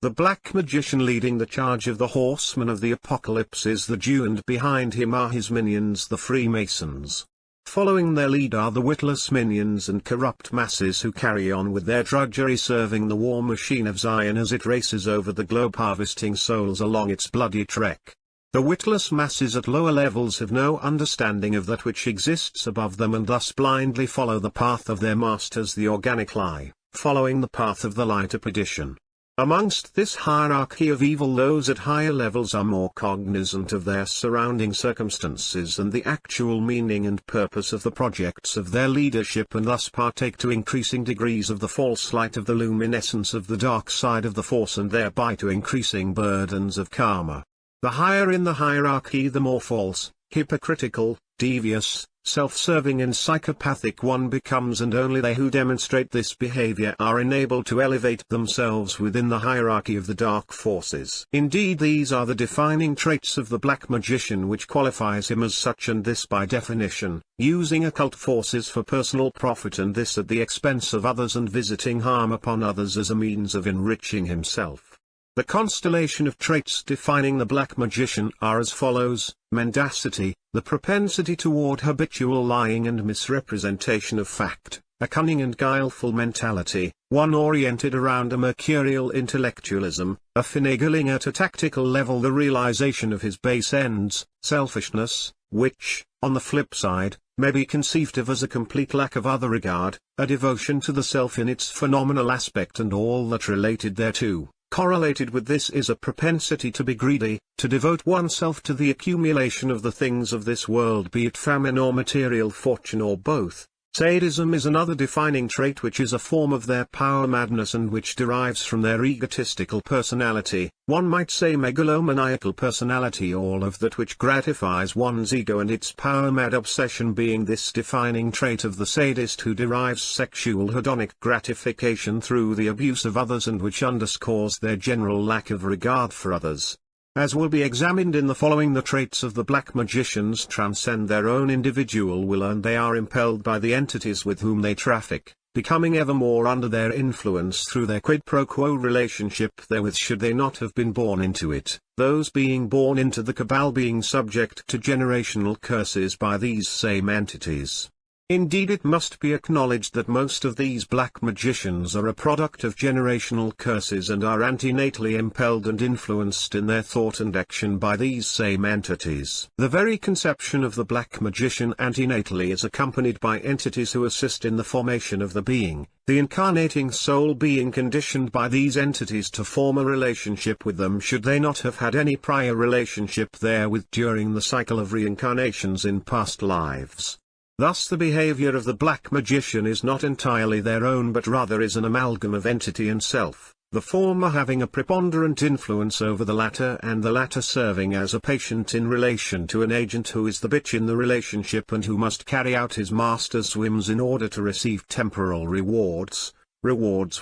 The black magician leading the charge of the horsemen of the apocalypse is the Jew, and behind him are his minions the Freemasons. Following their lead are the witless minions and corrupt masses who carry on with their drudgery, serving the war machine of Zion as it races over the globe, harvesting souls along its bloody trek. The witless masses at lower levels have no understanding of that which exists above them, and thus blindly follow the path of their masters, the organic lie, following the path of the lie to perdition. Amongst this hierarchy of evil, those at higher levels are more cognizant of their surrounding circumstances and the actual meaning and purpose of the projects of their leadership, and thus partake to increasing degrees of the false light of the luminescence of the dark side of the force, and thereby to increasing burdens of karma. The higher in the hierarchy, the more false, hypocritical, devious, self-serving and psychopathic one becomes, and only they who demonstrate this behavior are enabled to elevate themselves within the hierarchy of the dark forces. Indeed, these are the defining traits of the black magician, which qualifies him as such, and this by definition, using occult forces for personal profit, and this at the expense of others, and visiting harm upon others as a means of enriching himself. The constellation of traits defining the black magician are as follows: mendacity, the propensity toward habitual lying and misrepresentation of fact; a cunning and guileful mentality, one oriented around a mercurial intellectualism; a finagling at a tactical level, the realization of his base ends; selfishness, which, on the flip side, may be conceived of as a complete lack of other regard, a devotion to the self in its phenomenal aspect and all that related thereto. Correlated with this is a propensity to be greedy, to devote oneself to the accumulation of the things of this world, be it famine or material fortune or both. Sadism is another defining trait, which is a form of their power madness and which derives from their egotistical personality, one might say megalomaniacal personality, all of that which gratifies one's ego and its power-mad obsession being this defining trait of the sadist, who derives sexual hedonic gratification through the abuse of others, and which underscores their general lack of regard for others. As will be examined in the following, the traits of the black magicians transcend their own individual will, and they are impelled by the entities with whom they traffic, becoming ever more under their influence through their quid pro quo relationship therewith, should they not have been born into it, those being born into the cabal being subject to generational curses by these same entities. Indeed, it must be acknowledged that most of these black magicians are a product of generational curses and are antenatally impelled and influenced in their thought and action by these same entities. The very conception of the black magician antenatally is accompanied by entities who assist in the formation of the being, the incarnating soul being conditioned by these entities to form a relationship with them, should they not have had any prior relationship therewith during the cycle of reincarnations in past lives. Thus the behavior of the black magician is not entirely their own, but rather is an amalgam of entity and self, the former having a preponderant influence over the latter, and the latter serving as a patient in relation to an agent who is the bitch in the relationship and who must carry out his master's whims in order to receive temporal rewards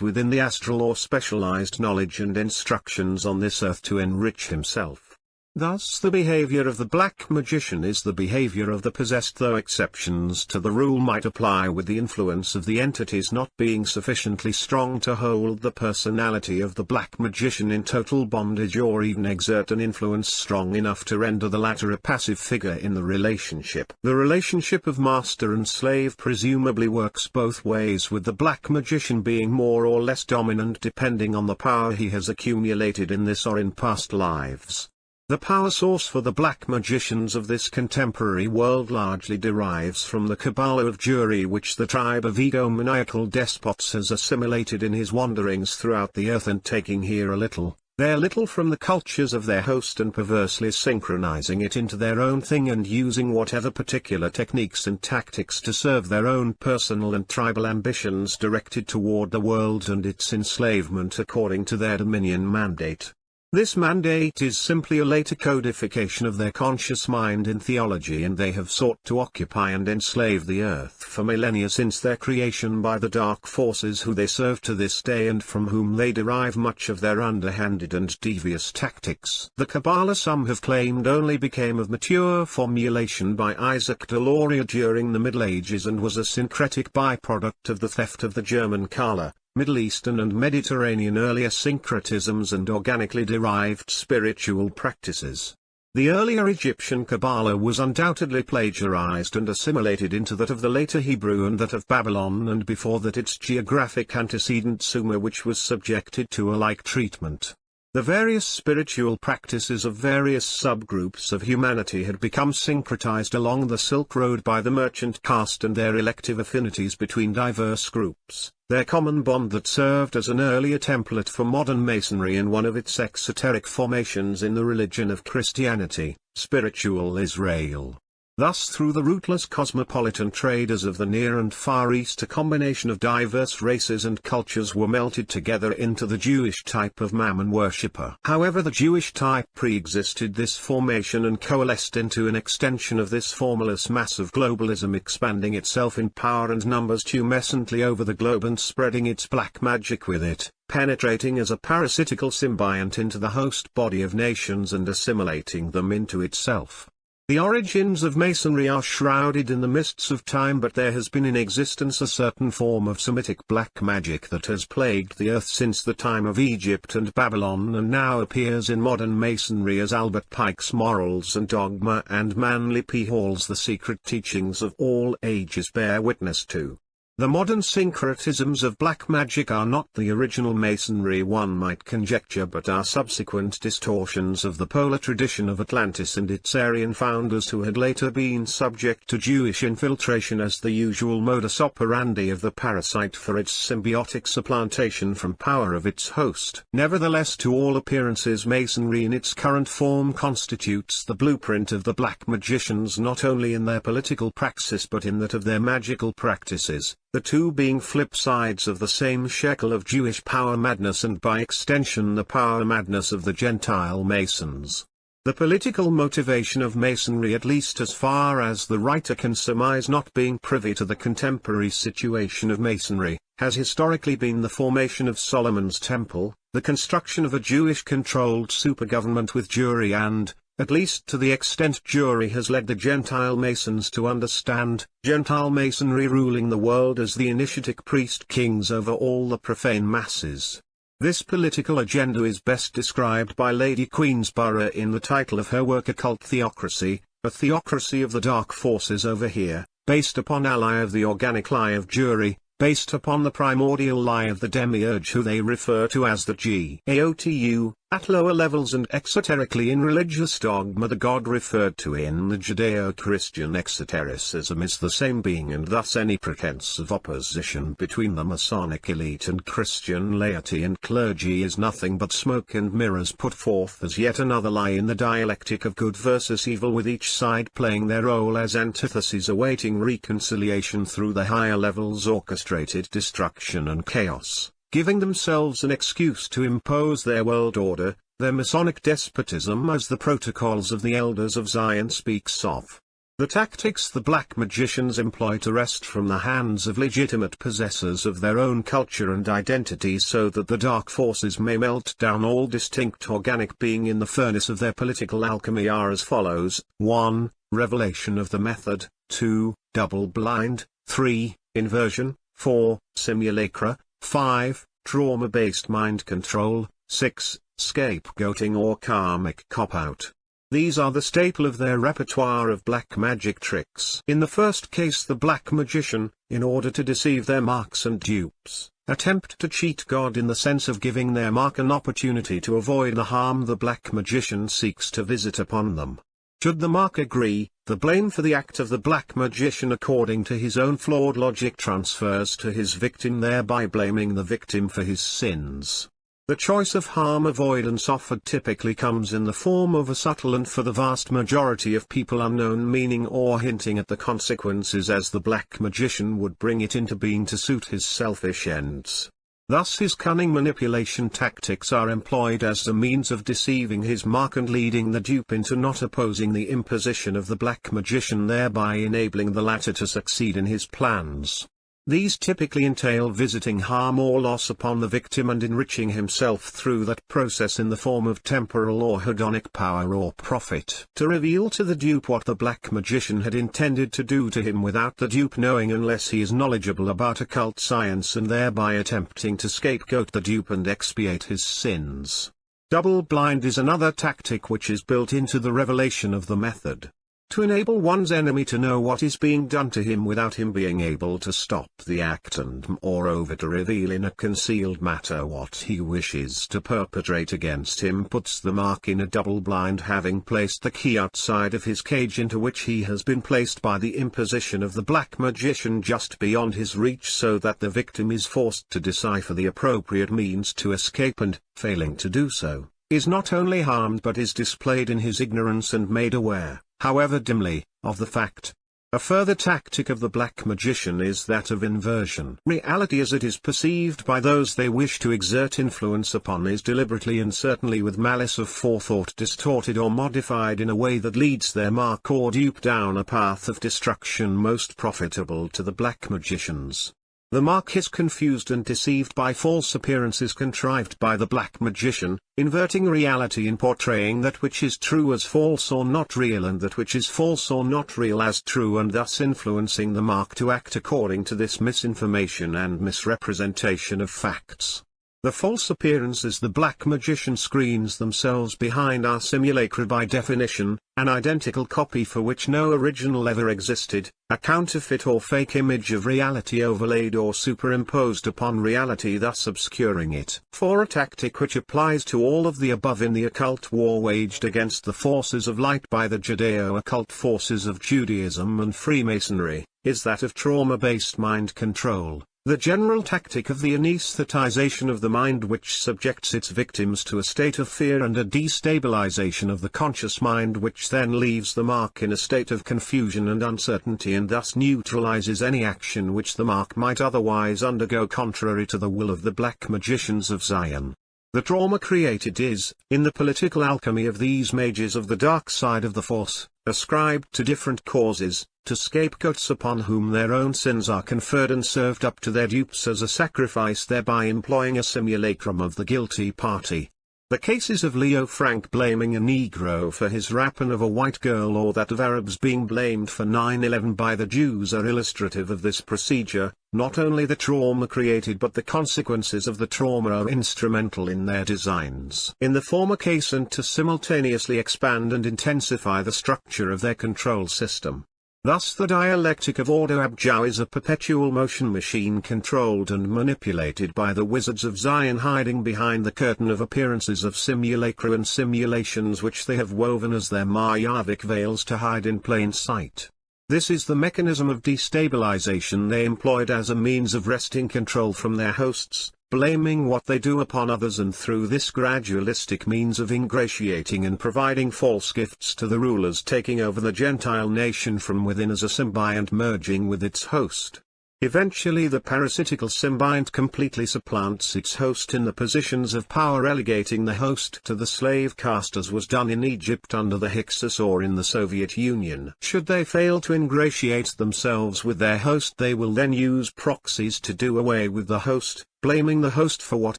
within the astral or specialized knowledge and instructions on this earth to enrich himself. Thus the behavior of the black magician is the behavior of the possessed, though exceptions to the rule might apply with the influence of the entities not being sufficiently strong to hold the personality of the black magician in total bondage, or even exert an influence strong enough to render the latter a passive figure in the relationship. The relationship of master and slave presumably works both ways, with the black magician being more or less dominant depending on the power he has accumulated in this or in past lives. The power source for the black magicians of this contemporary world largely derives from the Kabbalah of Jewry, which the tribe of egomaniacal despots has assimilated in his wanderings throughout the earth, and taking here a little, there little from the cultures of their host, and perversely synchronizing it into their own thing, and using whatever particular techniques and tactics to serve their own personal and tribal ambitions directed toward the world and its enslavement according to their dominion mandate. This mandate is simply a later codification of their conscious mind in theology, and they have sought to occupy and enslave the earth for millennia since their creation by the dark forces who they serve to this day, and from whom they derive much of their underhanded and devious tactics. The Kabbalah, some have claimed, only became of mature formulation by Isaac de Loria during the Middle Ages, and was a syncretic byproduct of the theft of the German Kala, Middle Eastern and Mediterranean earlier syncretisms and organically derived spiritual practices. The earlier Egyptian Kabbalah was undoubtedly plagiarized and assimilated into that of the later Hebrew and that of Babylon, and before that its geographic antecedent Sumer, which was subjected to a like treatment. The various spiritual practices of various subgroups of humanity had become syncretized along the Silk Road by the merchant caste and their elective affinities between diverse groups, their common bond that served as an earlier template for modern Masonry and one of its exoteric formations in the religion of Christianity, spiritual Israel. Thus through the rootless cosmopolitan traders of the Near and Far East a combination of diverse races and cultures were melted together into the Jewish type of Mammon worshipper. However, the Jewish type pre-existed this formation and coalesced into an extension of this formless mass of globalism, expanding itself in power and numbers tumescently over the globe and spreading its black magic with it, penetrating as a parasitical symbiont into the host body of nations and assimilating them into itself. The origins of Masonry are shrouded in the mists of time, but there has been in existence a certain form of Semitic black magic that has plagued the earth since the time of Egypt and Babylon and now appears in modern Masonry as Albert Pike's Morals and Dogma and Manly P. Hall's The Secret Teachings of All Ages bear witness to. The modern syncretisms of black magic are not the original Masonry one might conjecture, but are subsequent distortions of the polar tradition of Atlantis and its Aryan founders, who had later been subject to Jewish infiltration as the usual modus operandi of the parasite for its symbiotic supplantation from power of its host. Nevertheless, to all appearances Masonry in its current form constitutes the blueprint of the black magicians, not only in their political praxis but in that of their magical practices, the two being flip sides of the same shekel of Jewish power madness and by extension the power madness of the Gentile Masons. The political motivation of Masonry, at least as far as the writer can surmise, not being privy to the contemporary situation of Masonry, has historically been the formation of Solomon's Temple, the construction of a Jewish-controlled supergovernment with Jewry and, at least to the extent Jewry has led the Gentile Masons to understand, Gentile Masonry ruling the world as the initiatic priest-kings over all the profane masses. This political agenda is best described by Lady Queensborough in the title of her work Occult Theocracy, a theocracy of the dark forces over here, based upon ally of the organic lie of Jewry, based upon the primordial lie of the demiurge who they refer to as the Gaotu. At lower levels and exoterically in religious dogma, the God referred to in the Judeo-Christian exotericism is the same being, and thus any pretense of opposition between the Masonic elite and Christian laity and clergy is nothing but smoke and mirrors put forth as yet another lie in the dialectic of good versus evil, with each side playing their role as antitheses awaiting reconciliation through the higher levels' orchestrated destruction and chaos, giving themselves an excuse to impose their world order, their Masonic despotism, as the Protocols of the Elders of Zion speaks of. The tactics the black magicians employ to wrest from the hands of legitimate possessors of their own culture and identity so that the dark forces may melt down all distinct organic being in the furnace of their political alchemy are as follows: 1. Revelation of the method, 2. Double-blind, 3. Inversion, 4. Simulacra, 5. Trauma-based mind control, 6. Scapegoating or karmic cop-out. These are the staple of their repertoire of black magic tricks. In the first case, the black magician, in order to deceive their marks and dupes, attempt to cheat God in the sense of giving their mark an opportunity to avoid the harm the black magician seeks to visit upon them. Should the mark agree, the blame for the act of the black magician according to his own flawed logic transfers to his victim, thereby blaming the victim for his sins. The choice of harm avoidance offered typically comes in the form of a subtle and for the vast majority of people unknown meaning, or hinting at the consequences as the black magician would bring it into being to suit his selfish ends. Thus his cunning manipulation tactics are employed as a means of deceiving his mark and leading the dupe into not opposing the imposition of the black magician, thereby enabling the latter to succeed in his plans. These typically entail visiting harm or loss upon the victim and enriching himself through that process in the form of temporal or hedonic power or profit. To reveal to the dupe what the black magician had intended to do to him without the dupe knowing unless he is knowledgeable about occult science and thereby attempting to scapegoat the dupe and expiate his sins. Double blind is another tactic which is built into the revelation of the method. To enable one's enemy to know what is being done to him without him being able to stop the act and moreover to reveal in a concealed matter what he wishes to perpetrate against him puts the mark in a double blind, having placed the key outside of his cage into which he has been placed by the imposition of the black magician just beyond his reach, so that the victim is forced to decipher the appropriate means to escape and, failing to do so, is not only harmed but is displayed in his ignorance and made aware, however dimly, of the fact. A further tactic of the black magician is that of inversion. Reality as it is perceived by those they wish to exert influence upon is deliberately and certainly with malice of forethought distorted or modified in a way that leads their mark or dupe down a path of destruction most profitable to the black magicians. The mark is confused and deceived by false appearances contrived by the black magician, inverting reality in portraying that which is true as false or not real and that which is false or not real as true, and thus influencing the mark to act according to this misinformation and misrepresentation of facts. The false appearances the black magician screens themselves behind are simulacra by definition, an identical copy for which no original ever existed, a counterfeit or fake image of reality overlaid or superimposed upon reality, thus obscuring it. For a tactic which applies to all of the above in the occult war waged against the forces of light by the Judeo-occult forces of Judaism and Freemasonry, is that of trauma-based mind control. The general tactic of the anesthetization of the mind which subjects its victims to a state of fear and a destabilization of the conscious mind which then leaves the mark in a state of confusion and uncertainty and thus neutralizes any action which the mark might otherwise undergo contrary to the will of the black magicians of Zion. The trauma created is, in the political alchemy of these mages of the dark side of the force, ascribed to different causes, to scapegoats upon whom their own sins are conferred and served up to their dupes as a sacrifice, thereby employing a simulacrum of the guilty party. The cases of Leo Frank blaming a Negro for his rap and of a white girl, or that of Arabs being blamed for 9/11 by the Jews, are illustrative of this procedure. Not only the trauma created but the consequences of the trauma are instrumental in their designs. In the former case, and to simultaneously expand and intensify the structure of their control system. Thus the dialectic of Ordo Abjau is a perpetual motion machine controlled and manipulated by the wizards of Zion, hiding behind the curtain of appearances of simulacra and simulations which they have woven as their Mayavic veils to hide in plain sight. This is the mechanism of destabilization they employed as a means of wresting control from their hosts, blaming what they do upon others, and through this gradualistic means of ingratiating and providing false gifts to the rulers, taking over the Gentile nation from within as a symbiont merging with its host. Eventually the parasitical symbiont completely supplants its host in the positions of power, relegating the host to the slave caste, as was done in Egypt under the Hyksos or in the Soviet Union. Should they fail to ingratiate themselves with their host, they will then use proxies to do away with the host, blaming the host for what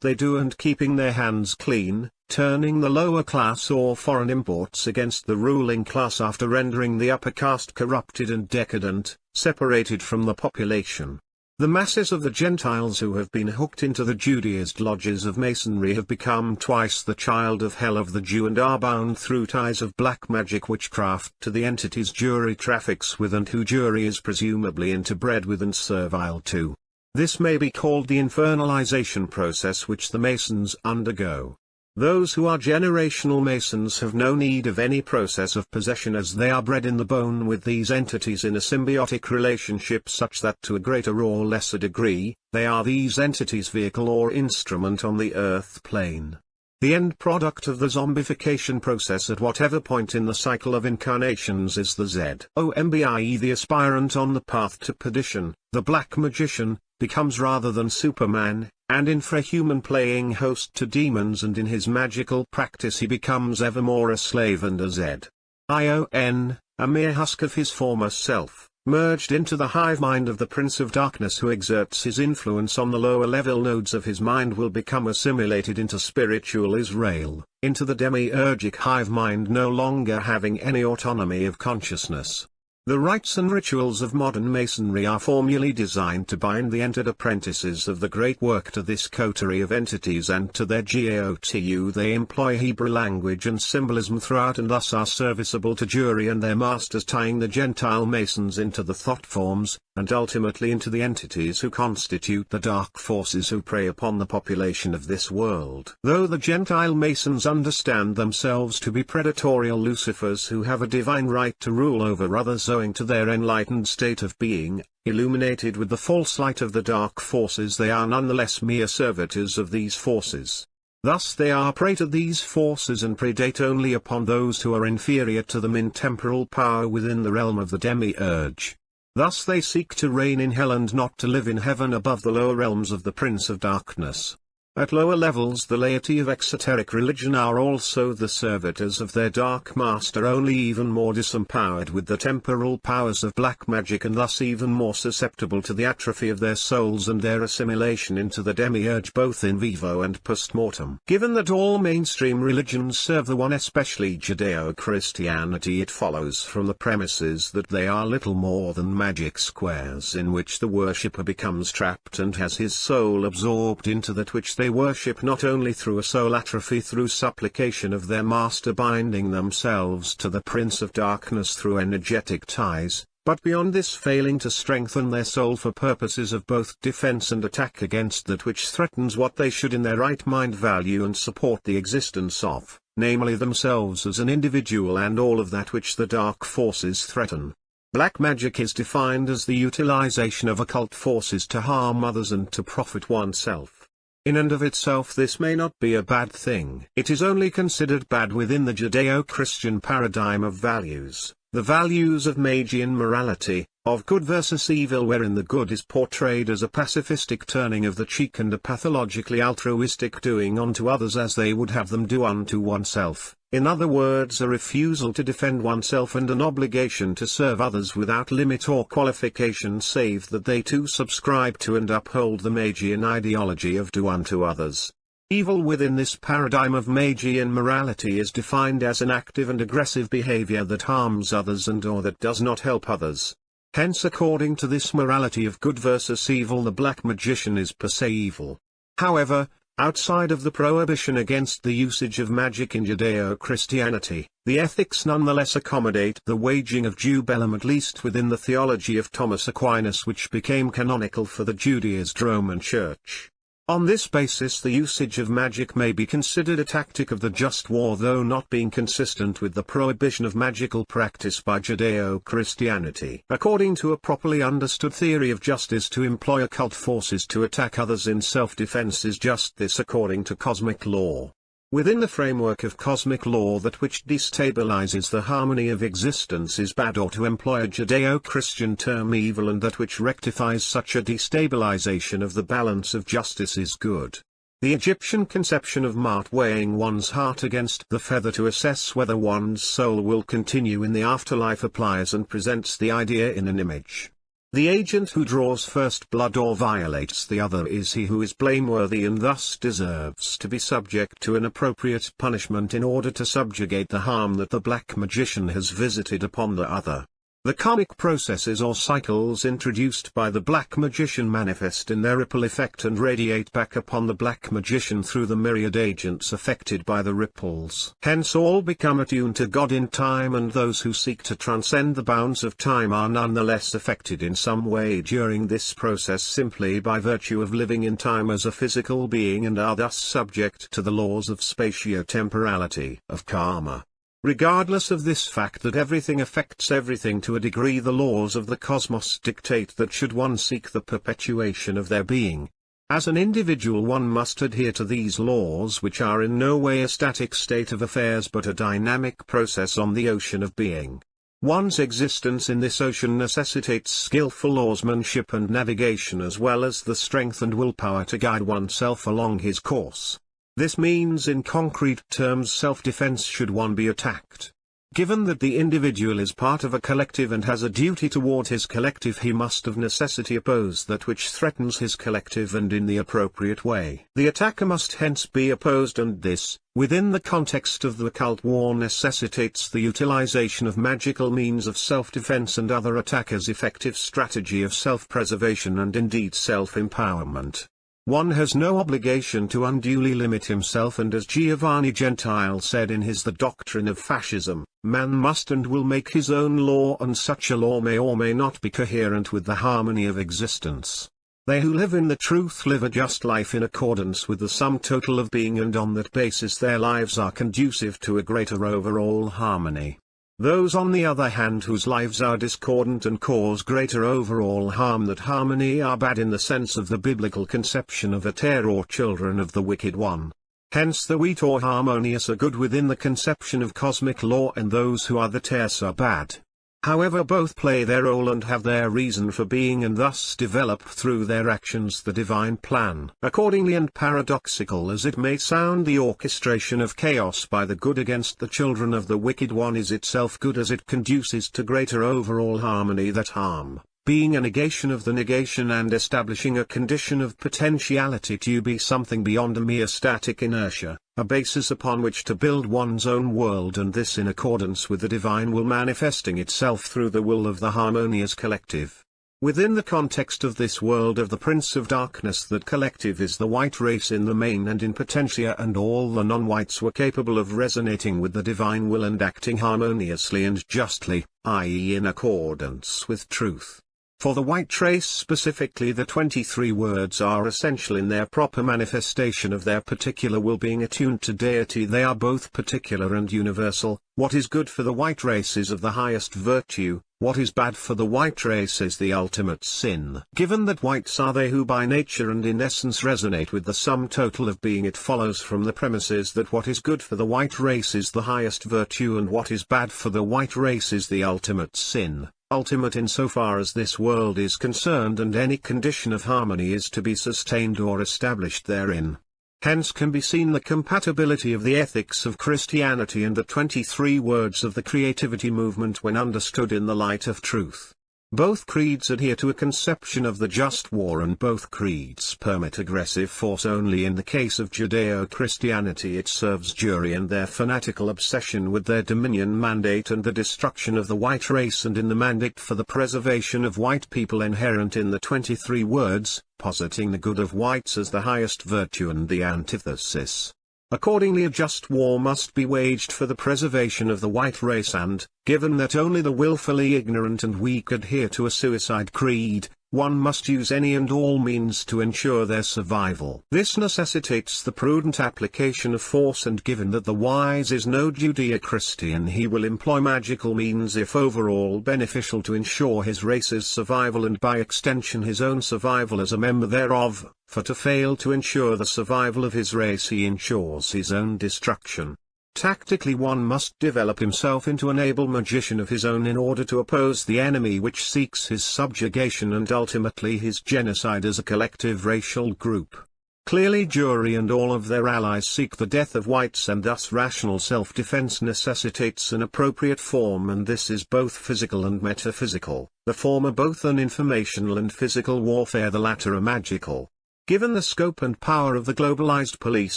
they do and keeping their hands clean, turning the lower class or foreign imports against the ruling class after rendering the upper caste corrupted and decadent, separated from the population. The masses of the Gentiles who have been hooked into the Judaist lodges of Masonry have become twice the child of hell of the Jew and are bound through ties of black magic witchcraft to the entities Jewry traffics with and who Jewry is presumably interbred with and servile to. This may be called the infernalization process which the Masons undergo. Those who are generational Masons have no need of any process of possession, as they are bred in the bone with these entities in a symbiotic relationship such that to a greater or lesser degree, they are these entities' vehicle or instrument on the earth plane. The end product of the zombification process at whatever point in the cycle of incarnations is the Zombi, the aspirant on the path to perdition, the black magician, becomes rather than Superman, and infrahuman, playing host to demons, and in his magical practice he becomes evermore a slave and a Zion, a mere husk of his former self. merged into the hive mind of the Prince of Darkness who exerts his influence on the lower level nodes of his mind will become assimilated into spiritual Israel, into the demiurgic hive mind no longer having any autonomy of consciousness. The rites and rituals of modern masonry are formally designed to bind the entered apprentices of the great work to this coterie of entities and to their GAOTU. They employ Hebrew language and symbolism throughout and thus are serviceable to Juri and their masters, tying the Gentile masons into the thought forms, and ultimately into the entities who constitute the dark forces who prey upon the population of this world. Though the Gentile masons understand themselves to be predatorial Lucifers who have a divine right to rule over others owing to their enlightened state of being, illuminated with the false light of the dark forces, they are nonetheless mere servitors of these forces. Thus they are prey to these forces and predate only upon those who are inferior to them in temporal power within the realm of the demiurge. Thus they seek to reign in hell and not to live in heaven above the lower realms of the Prince of Darkness. At lower levels the laity of exoteric religion are also the servitors of their dark master, only even more disempowered with the temporal powers of black magic and thus even more susceptible to the atrophy of their souls and their assimilation into the demiurge both in vivo and post-mortem. Given that all mainstream religions serve the one, especially Judeo-Christianity, it follows from the premises that they are little more than magic squares in which the worshipper becomes trapped and has his soul absorbed into that which they worship, not only through a soul atrophy through supplication of their master binding themselves to the Prince of Darkness through energetic ties, but beyond this failing to strengthen their soul for purposes of both defense and attack against that which threatens what they should in their right mind value and support the existence of, namely themselves as an individual and all of that which the dark forces threaten. Black magic is defined as the utilization of occult forces to harm others and to profit oneself. In and of itself this may not be a bad thing. It is only considered bad within the Judeo-Christian paradigm of values, the values of Magian morality, of good versus evil, wherein the good is portrayed as a pacifistic turning of the cheek and a pathologically altruistic doing unto others as they would have them do unto oneself. In other words, a refusal to defend oneself and an obligation to serve others without limit or qualification, save that they too subscribe to and uphold the Magian ideology of do unto others. Evil within this paradigm of Magian morality is defined as an active and aggressive behavior that harms others and or that does not help others. Hence, according to this morality of good versus evil, the black magician is per se evil. However, outside of the prohibition against the usage of magic in Judeo-Christianity, the ethics nonetheless accommodate the waging of Jubelum, at least within the theology of Thomas Aquinas, which became canonical for the Judaised-Roman Church. On this basis the usage of magic may be considered a tactic of the just war, though not being consistent with the prohibition of magical practice by Judeo-Christianity. According to a properly understood theory of justice, to employ occult forces to attack others in self-defense is just this according to cosmic law. Within the framework of cosmic law, that which destabilizes the harmony of existence is bad, or to employ a Judeo-Christian term, evil, and that which rectifies such a destabilization of the balance of justice is good. The Egyptian conception of Ma'at, weighing one's heart against the feather to assess whether one's soul will continue in the afterlife, applies and presents the idea in an image. The agent who draws first blood or violates the other is he who is blameworthy and thus deserves to be subject to an appropriate punishment in order to subjugate the harm that the black magician has visited upon the other. The karmic processes or cycles introduced by the black magician manifest in their ripple effect and radiate back upon the black magician through the myriad agents affected by the ripples. Hence all become attuned to God in time, and those who seek to transcend the bounds of time are nonetheless affected in some way during this process simply by virtue of living in time as a physical being, and are thus subject to the laws of spatio-temporality, of karma. Regardless of this fact that everything affects everything to a degree, the laws of the cosmos dictate that should one seek the perpetuation of their being, as an individual one must adhere to these laws, which are in no way a static state of affairs but a dynamic process on the ocean of being. One's existence in this ocean necessitates skillful oarsmanship and navigation, as well as the strength and willpower to guide oneself along his course. This means in concrete terms self-defense should one be attacked. Given that the individual is part of a collective and has a duty toward his collective, he must of necessity oppose that which threatens his collective and in the appropriate way. The attacker must hence be opposed, and this, within the context of the occult war, necessitates the utilization of magical means of self-defense and other attackers' effective strategy of self-preservation and indeed self-empowerment. One has no obligation to unduly limit himself, and as Giovanni Gentile said in his The Doctrine of Fascism, man must and will make his own law, and such a law may or may not be coherent with the harmony of existence. They who live in the truth live a just life in accordance with the sum total of being, and on that basis their lives are conducive to a greater overall harmony. Those on the other hand whose lives are discordant and cause greater overall harm than harmony are bad in the sense of the biblical conception of a tare or children of the wicked one. Hence the wheat or harmonious are good within the conception of cosmic law, and those who are the tares are bad. However, both play their role and have their reason for being, and thus develop through their actions the divine plan. Accordingly, and paradoxical as it may sound, the orchestration of chaos by the good against the children of the wicked one is itself good, as it conduces to greater overall harmony, that harm, being a negation of the negation and establishing a condition of potentiality to be something beyond a mere static inertia, a basis upon which to build one's own world, and this in accordance with the divine will manifesting itself through the will of the harmonious collective. Within the context of this world of the Prince of Darkness, that collective is the white race in the main and in potentia, and all the non-whites were capable of resonating with the divine will and acting harmoniously and justly, i.e. in accordance with truth. For the white race specifically, the 23 words are essential in their proper manifestation of their particular will. Being attuned to deity, they are both particular and universal. What is good for the white race is of the highest virtue, what is bad for the white race is the ultimate sin. Given that whites are they who by nature and in essence resonate with the sum total of being, it follows from the premises that what is good for the white race is the highest virtue, and what is bad for the white race is the ultimate sin. Ultimate insofar as this world is concerned, and any condition of harmony is to be sustained or established therein. Hence can be seen the compatibility of the ethics of Christianity and the 23 words of the creativity movement when understood in the light of truth. Both creeds adhere to a conception of the just war, and both creeds permit aggressive force only. In the case of Judeo-Christianity, it serves Jewry and their fanatical obsession with their dominion mandate and the destruction of the white race, and in the mandate for the preservation of white people inherent in the 23 words, positing the good of whites as the highest virtue and the antithesis. Accordingly, a just war must be waged for the preservation of the white race, and, given that only the willfully ignorant and weak adhere to a suicide creed, one must use any and all means to ensure their survival. This necessitates the prudent application of force, and given that the wise is no Judeo-Christian, he will employ magical means if overall beneficial to ensure his race's survival, and by extension his own survival as a member thereof, for to fail to ensure the survival of his race he ensures his own destruction. Tactically, one must develop himself into an able magician of his own in order to oppose the enemy which seeks his subjugation and ultimately his genocide as a collective racial group. Clearly Jewry and all of their allies seek the death of whites, and thus rational self-defense necessitates an appropriate form, and this is both physical and metaphysical, the former both an informational and physical warfare, the latter a magical. Given the scope and power of the globalized police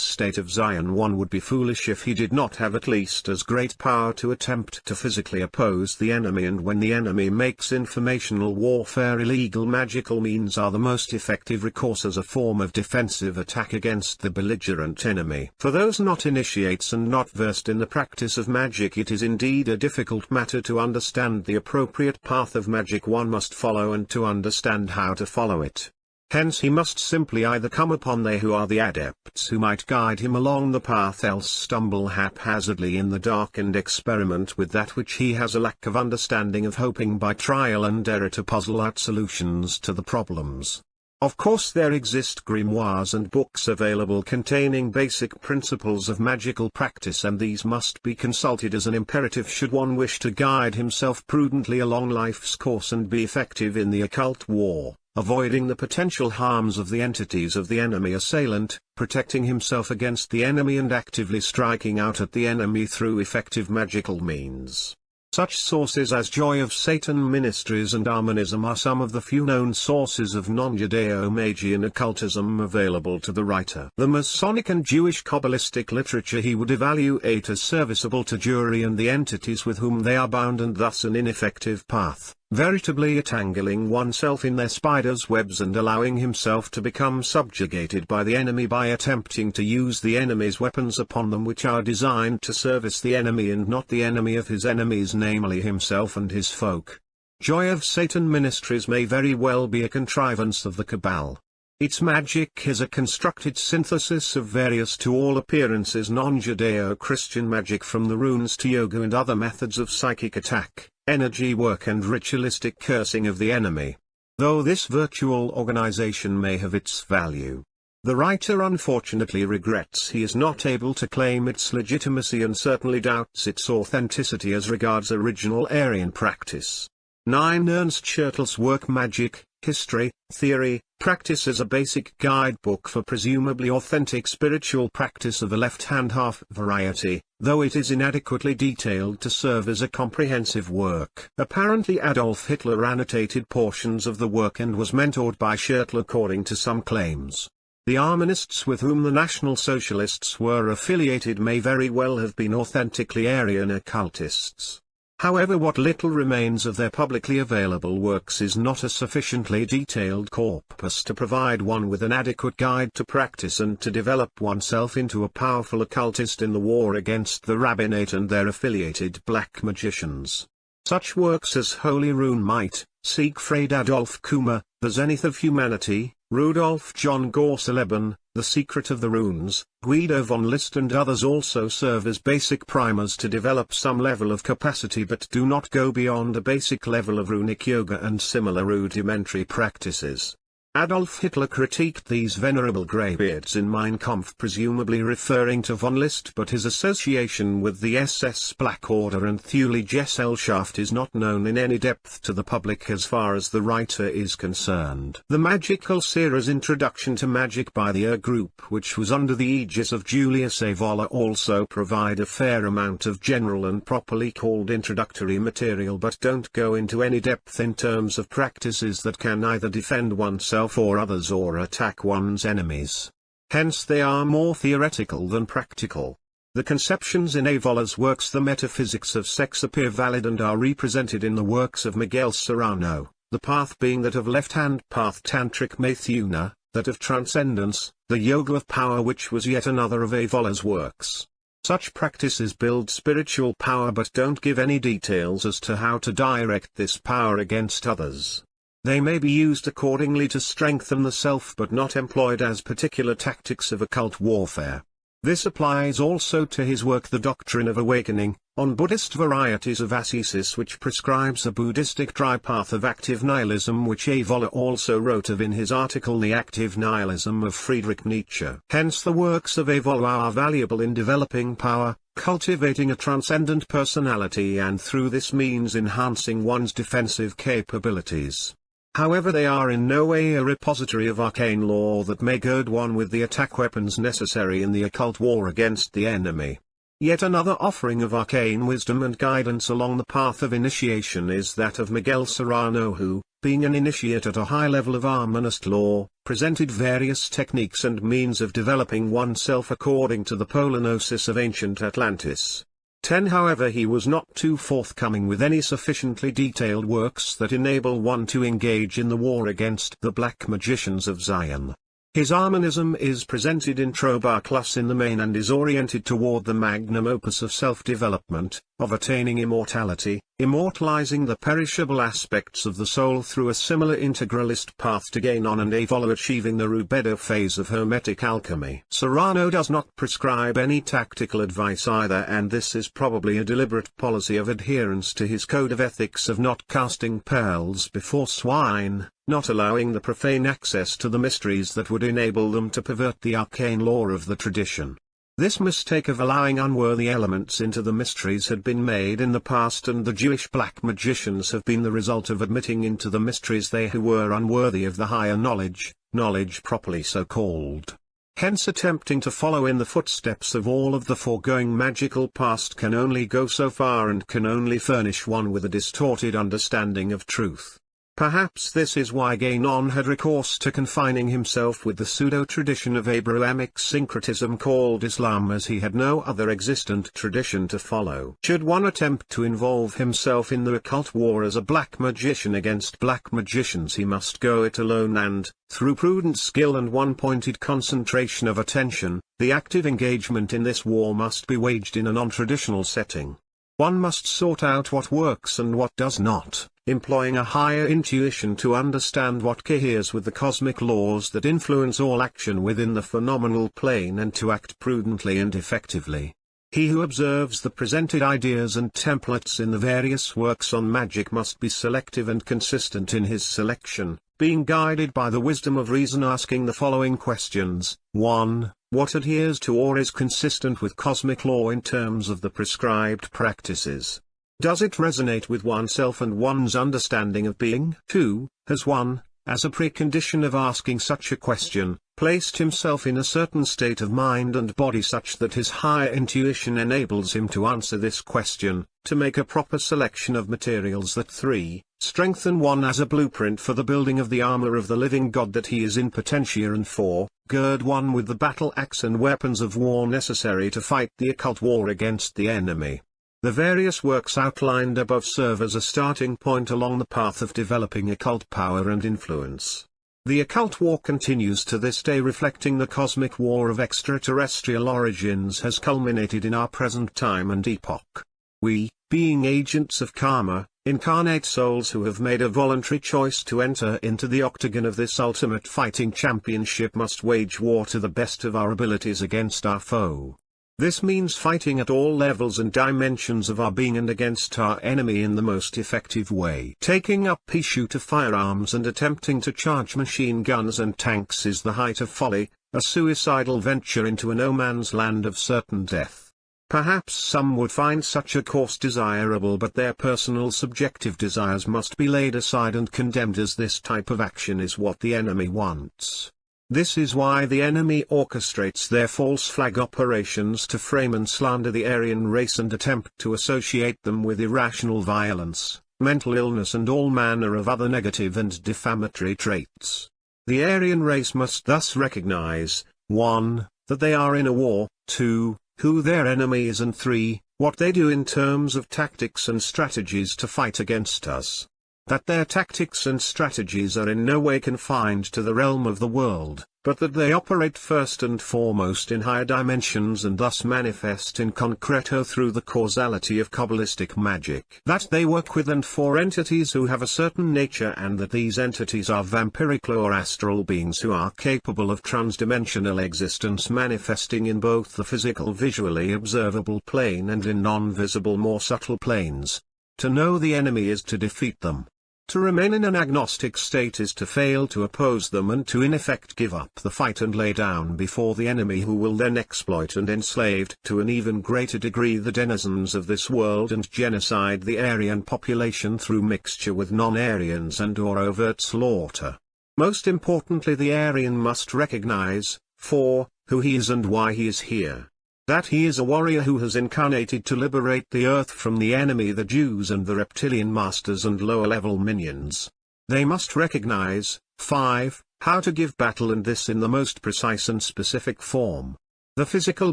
state of Zion, one would be foolish if he did not have at least as great power to attempt to physically oppose the enemy, and when the enemy makes informational warfare illegal, magical means are the most effective recourse as a form of defensive attack against the belligerent enemy. For those not initiates and not versed in the practice of magic, it is indeed a difficult matter to understand the appropriate path of magic one must follow, and to understand how to follow it. Hence he must simply either come upon they who are the adepts who might guide him along the path, else stumble haphazardly in the dark and experiment with that which he has a lack of understanding of, hoping by trial and error to puzzle out solutions to the problems. Of course there exist grimoires and books available containing basic principles of magical practice, and these must be consulted as an imperative should one wish to guide himself prudently along life's course and be effective in the occult war. avoiding the potential harms of the entities of the enemy assailant, protecting himself against the enemy and actively striking out at the enemy through effective magical means. Such sources as Joy of Satan Ministries and Armanism are some of the few known sources of non-Judeo-Magian occultism available to the writer. The Masonic and Jewish Kabbalistic literature he would evaluate as serviceable to Jewry and the entities with whom they are bound, and thus an ineffective path, veritably entangling oneself in their spiders' webs and allowing himself to become subjugated by the enemy by attempting to use the enemy's weapons upon them, which are designed to service the enemy and not the enemy of his enemies, namely himself and his folk. Joy of Satan Ministries may very well be a contrivance of the Cabal. Its magic is a constructed synthesis of various to all appearances non-Judeo-Christian magic, from the runes to yoga and other methods of psychic attack, energy work and ritualistic cursing of the enemy. Though this virtual organization may have its value, the writer unfortunately regrets he is not able to claim its legitimacy and certainly doubts its authenticity as regards original Aryan practice. 9. Ernst Schertl's work Magic, History, Theory, Practice is a basic guidebook for presumably authentic spiritual practice of a left-hand half variety, though it is inadequately detailed to serve as a comprehensive work. Apparently Adolf Hitler annotated portions of the work and was mentored by Schertl according to some claims. The Armanists with whom the National Socialists were affiliated may very well have been authentically Aryan occultists. However, what little remains of their publicly available works is not a sufficiently detailed corpus to provide one with an adequate guide to practice and to develop oneself into a powerful occultist in the war against the rabbinate and their affiliated black magicians. Such works as Holy Rune Might, Siegfried Adolf Kummer, The Zenith of Humanity, Rudolf John Gorsleben, The Secret of the Runes, Guido von List and others also serve as basic primers to develop some level of capacity, but do not go beyond a basic level of runic yoga and similar rudimentary practices. Adolf Hitler critiqued these venerable greybeards in Mein Kampf, presumably referring to von List, but his association with the SS Black Order and Thule Gesellschaft is not known in any depth to the public as far as the writer is concerned. The Magical Series Introduction to Magic by the Group, which was under the aegis of Julius Evola, also provide a fair amount of general and properly called introductory material, but don't go into any depth in terms of practices that can either defend oneself or others or attack one's enemies. Hence they are more theoretical than practical. The conceptions in Evola's works, the metaphysics of sex, appear valid and are represented in the works of Miguel Serrano, the path being that of left-hand path tantric Maithuna, that of transcendence, the yoga of power, which was yet another of Evola's works. Such practices build spiritual power but don't give any details as to how to direct this power against others. They may be used accordingly to strengthen the self but not employed as particular tactics of occult warfare. This applies also to his work The Doctrine of Awakening, on Buddhist varieties of ascesis, which prescribes a Buddhistic tripath of active nihilism, which Evola also wrote of in his article The Active Nihilism of Friedrich Nietzsche. Hence the works of Evola are valuable in developing power, cultivating a transcendent personality, and through this means enhancing one's defensive capabilities. However, they are in no way a repository of arcane lore that may gird one with the attack weapons necessary in the occult war against the enemy. Yet another offering of arcane wisdom and guidance along the path of initiation is that of Miguel Serrano, who, being an initiate at a high level of Armanist lore, presented various techniques and means of developing oneself according to the Polognosis of ancient Atlantis. 10. However, he was not too forthcoming with any sufficiently detailed works that enable one to engage in the war against the black magicians of Zion. His Armanism is presented in Trobarclus in the main and is oriented toward the magnum opus of self-development, of attaining immortality, immortalizing the perishable aspects of the soul through a similar integralist path to Guénon and Evola, achieving the Rubedo phase of Hermetic alchemy. Serrano does not prescribe any tactical advice either, and this is probably a deliberate policy of adherence to his code of ethics of not casting pearls before swine, not allowing the profane access to the mysteries that would enable them to pervert the arcane lore of the tradition. This mistake of allowing unworthy elements into the mysteries had been made in the past, and the Jewish black magicians have been the result of admitting into the mysteries they who were unworthy of the higher knowledge properly so called. Hence attempting to follow in the footsteps of all of the foregoing magical past can only go so far and can only furnish one with a distorted understanding of truth. Perhaps this is why Guénon had recourse to confining himself with the pseudo-tradition of Abrahamic syncretism called Islam, as he had no other existent tradition to follow. Should one attempt to involve himself in the occult war as a black magician against black magicians, he must go it alone and, through prudent skill and one-pointed concentration of attention, the active engagement in this war must be waged in a non-traditional setting. One must sort out what works and what does not, employing a higher intuition to understand what coheres with the cosmic laws that influence all action within the phenomenal plane, and to act prudently and effectively. He who observes the presented ideas and templates in the various works on magic must be selective and consistent in his selection, being guided by the wisdom of reason, asking the following questions. 1. What adheres to or is consistent with cosmic law in terms of the prescribed practices? Does it resonate with oneself and one's understanding of being? 2. Has one, as a precondition of asking such a question, placed himself in a certain state of mind and body such that his higher intuition enables him to answer this question, to make a proper selection of materials that 3. Strengthen one as a blueprint for the building of the armor of the living God that he is in potentia, and 4. Gird one with the battle axe and weapons of war necessary to fight the occult war against the enemy. The various works outlined above serve as a starting point along the path of developing occult power and influence. The occult war continues to this day, reflecting the cosmic war of extraterrestrial origins has culminated in our present time and epoch. We, being agents of karma, incarnate souls who have made a voluntary choice to enter into the octagon of this ultimate fighting championship, must wage war to the best of our abilities against our foe. This means fighting at all levels and dimensions of our being and against our enemy in the most effective way. Taking up pea-shooter firearms and attempting to charge machine guns and tanks is the height of folly, a suicidal venture into a no-man's land of certain death. Perhaps some would find such a course desirable, but their personal subjective desires must be laid aside and condemned, as this type of action is what the enemy wants. This is why the enemy orchestrates their false flag operations to frame and slander the Aryan race and attempt to associate them with irrational violence, mental illness and all manner of other negative and defamatory traits. The Aryan race must thus recognize, 1. That they are in a war, 2. Who their enemy is, and 3. What they do in terms of tactics and strategies to fight against us. That their tactics and strategies are in no way confined to the realm of the world, but that they operate first and foremost in higher dimensions and thus manifest in concreto through the causality of Kabbalistic magic. That they work with and for entities who have a certain nature, and that these entities are vampirical or astral beings who are capable of transdimensional existence, manifesting in both the physical visually observable plane and in non-visible more subtle planes. To know the enemy is to defeat them. To remain in an agnostic state is to fail to oppose them and to in effect give up the fight and lay down before the enemy, who will then exploit and enslave to an even greater degree the denizens of this world and genocide the Aryan population through mixture with non-Aryans and or overt slaughter. Most importantly, the Aryan must recognize, 4. Who he is and why he is here. That he is a warrior who has incarnated to liberate the earth from the enemy, the Jews and the reptilian masters and lower-level minions. They must recognize, 5. How to give battle, and this in the most precise and specific form. The physical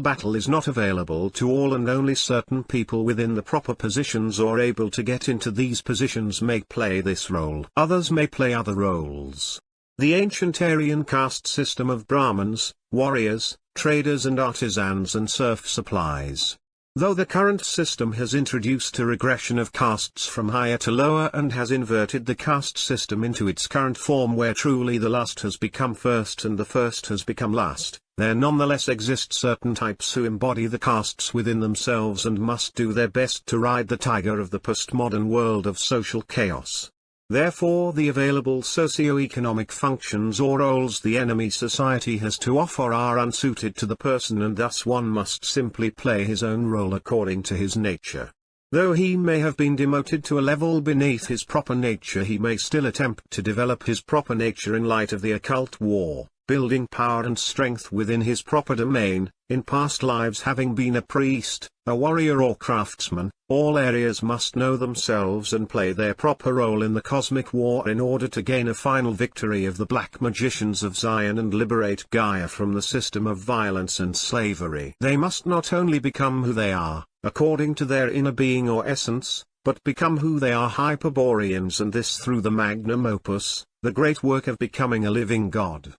battle is not available to all, and only certain people within the proper positions or able to get into these positions may play this role. Others may play other roles. The ancient Aryan caste system of Brahmins, warriors, traders and artisans and serfs applies. Though the current system has introduced a regression of castes from higher to lower and has inverted the caste system into its current form, where truly the last has become first and the first has become last, there nonetheless exist certain types who embody the castes within themselves and must do their best to ride the tiger of the postmodern world of social chaos. Therefore the available socio-economic functions or roles the enemy society has to offer are unsuited to the person, and thus one must simply play his own role according to his nature. Though he may have been demoted to a level beneath his proper nature, he may still attempt to develop his proper nature in light of the occult war, building power and strength within his proper domain. In past lives having been a priest, a warrior or craftsman, all areas must know themselves and play their proper role in the cosmic war in order to gain a final victory of the black magicians of Zion and liberate Gaia from the system of violence and slavery. They must not only become who they are, according to their inner being or essence, but become who they are, Hyperboreans, and this through the magnum opus, the great work of becoming a living God.